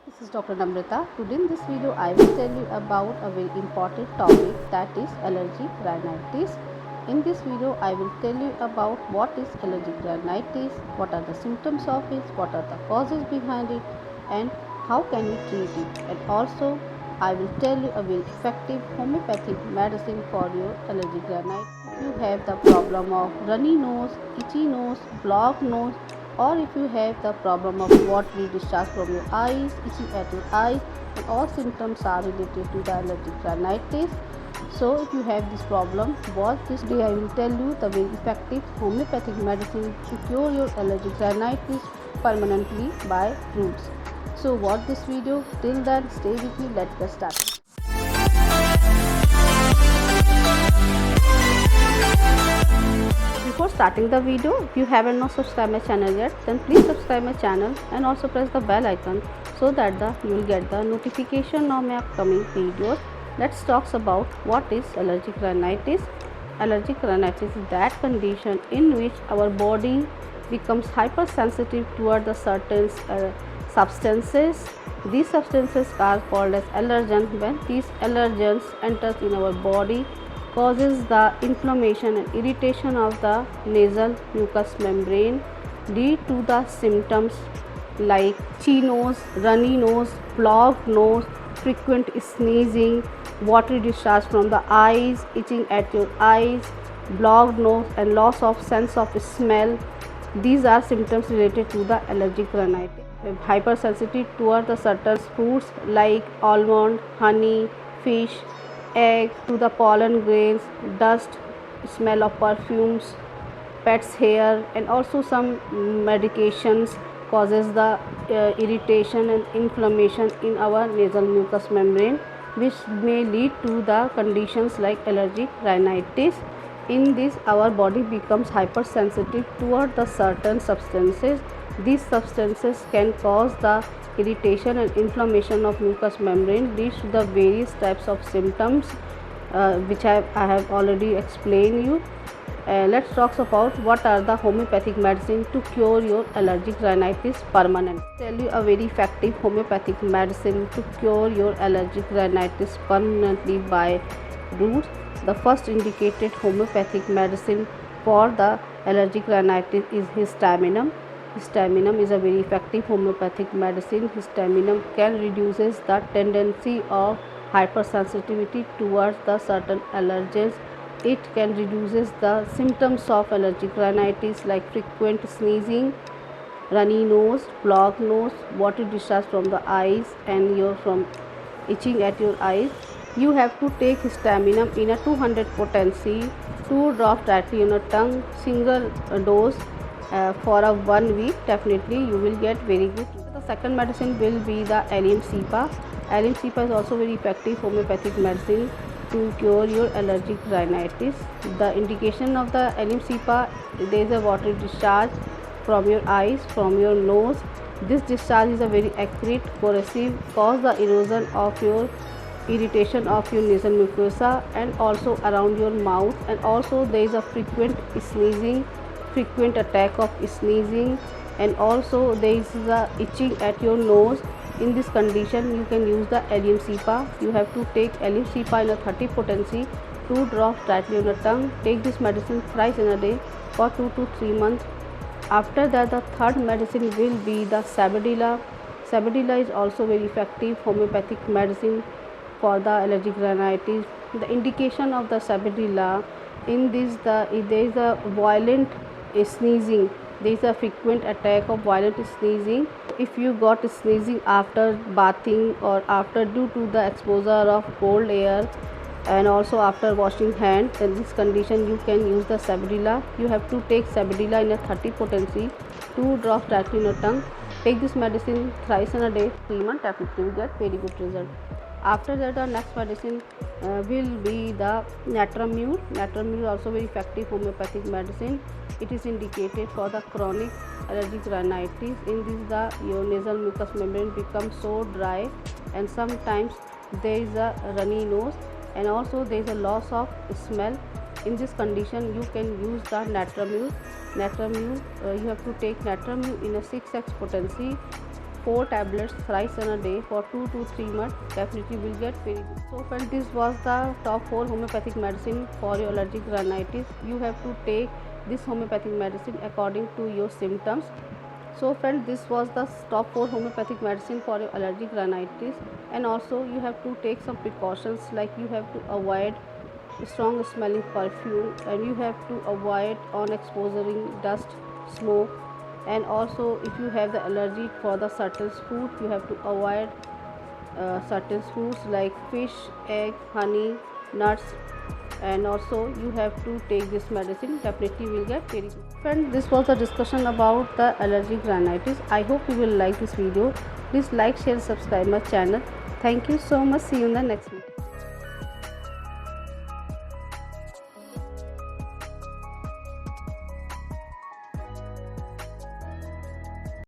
This is Dr. Namrata. Today in this video I will tell you about a very important topic, that is allergic rhinitis. In this video I will tell you about what is allergic rhinitis, what are the symptoms of it, what are the causes behind it, and how can we treat it. And also I will tell you a very effective homeopathic medicine for your allergic rhinitis. If you have the problem of runny nose, itchy nose, blocked nose, or if you have the problem of watery discharge from your eyes, itching at your eyes, and all symptoms are related to the allergic rhinitis. So if you have this problem, watch this day. I will tell you the very effective homeopathic medicine to cure your allergic rhinitis permanently by roots. So watch this video. Till then, stay with me. Let's get started. Before starting the video, if you haven't not subscribed my channel yet, then please subscribe my channel and also press the bell icon so that you will get the notification of my upcoming videos. Let's talk about what is allergic rhinitis. Allergic rhinitis is that condition in which our body becomes hypersensitive toward the certain substances. These substances are called as allergens. When these allergens enters in our body, causes the inflammation and irritation of the nasal mucous membrane, lead to the symptoms like itchy nose, runny nose, blocked nose, frequent sneezing, watery discharge from the eyes, itching at your eyes, blocked nose, and loss of sense of smell. These are symptoms related to the allergic rhinitis. Hypersensitive toward the certain foods like almond, honey, fish, egg, to the pollen grains, dust, smell of perfumes, pet's hair, and also some medications causes the irritation and inflammation in our nasal mucous membrane, which may lead to the conditions like allergic rhinitis. In this, our body becomes hypersensitive toward the certain substances. These substances can cause the irritation and inflammation of mucous membrane, leads to the various types of symptoms which I have already explained you. Let's talk about what are the homeopathic medicine to cure your allergic rhinitis permanent. Tell you a very effective homeopathic medicine to cure your allergic rhinitis permanently by roots. The first indicated homeopathic medicine for the allergic rhinitis is Histaminum. Histaminum is a very effective homeopathic medicine. Histaminum can reduces the tendency of hypersensitivity towards the certain allergens. It can reduces the symptoms of allergic rhinitis like frequent sneezing, runny nose, blocked nose, watery discharge from the eyes, and from itching at your eyes. You have to take Histaminum in a 200 potency, 2 drops directly on a tongue, single dose for a 1 week. Definitely you will get very good. The second medicine will be the Allium cepa. Allium cepa is also very effective homeopathic medicine to cure your allergic rhinitis. The indication of the Allium cepa, there is a watery discharge from your eyes, from your nose. This discharge is a very acrid, corrosive, cause the erosion of your irritation of your nasal mucosa and also around your mouth, and also there is a frequent sneezing, frequent attack of sneezing, and also there is the itching at your nose. In this condition you can use the Allium cepa. You have to take Allium cepa in a 30 potency, 2 drops directly on the tongue. Take this medicine thrice in a day for 2 to 3 months. After that, the third medicine will be the Sabedilla. Sabedilla is also very effective homeopathic medicine for the allergic rhinitis. The indication of the Sabedilla, in this there is a violent sneezing, there is a frequent attack of violent sneezing. If you got sneezing after bathing or after due to the exposure of cold air and also after washing hands, in this condition you can use the Sabedilla. You have to take Sabedilla in a 30 potency, 2 drops directly in your tongue. Take this medicine thrice in a day, 3 months, definitely you get very good result. After that, the next medicine will be the Natramur. Natramur is also very effective homeopathic medicine. It is indicated for the chronic allergic rhinitis. In this, your nasal mucous membrane becomes so dry, and sometimes there is a runny nose, and also there is a loss of smell. In this condition you can use the Natramur. You have to take Natramur in a 6x potency 4 tablets thrice in a day for 2 to 3 months, definitely will get very good. So friends, this was the top 4 homeopathic medicine for your allergic rhinitis. You have to take this homeopathic medicine according to your symptoms. So friends, this was the top 4 homeopathic medicine for your allergic rhinitis, and also you have to take some precautions, like you have to avoid strong smelling perfume, and you have to avoid on exposing dust, smoke, and also if you have the allergy for the certain food, you have to avoid certain foods like fish, egg, honey, nuts, and also you have to take this medicine, definitely will get very good. Friends, this was the discussion about the allergic rhinitis. I hope you will like this video. Please like, share, subscribe my channel. Thank you so much. See you in the next video.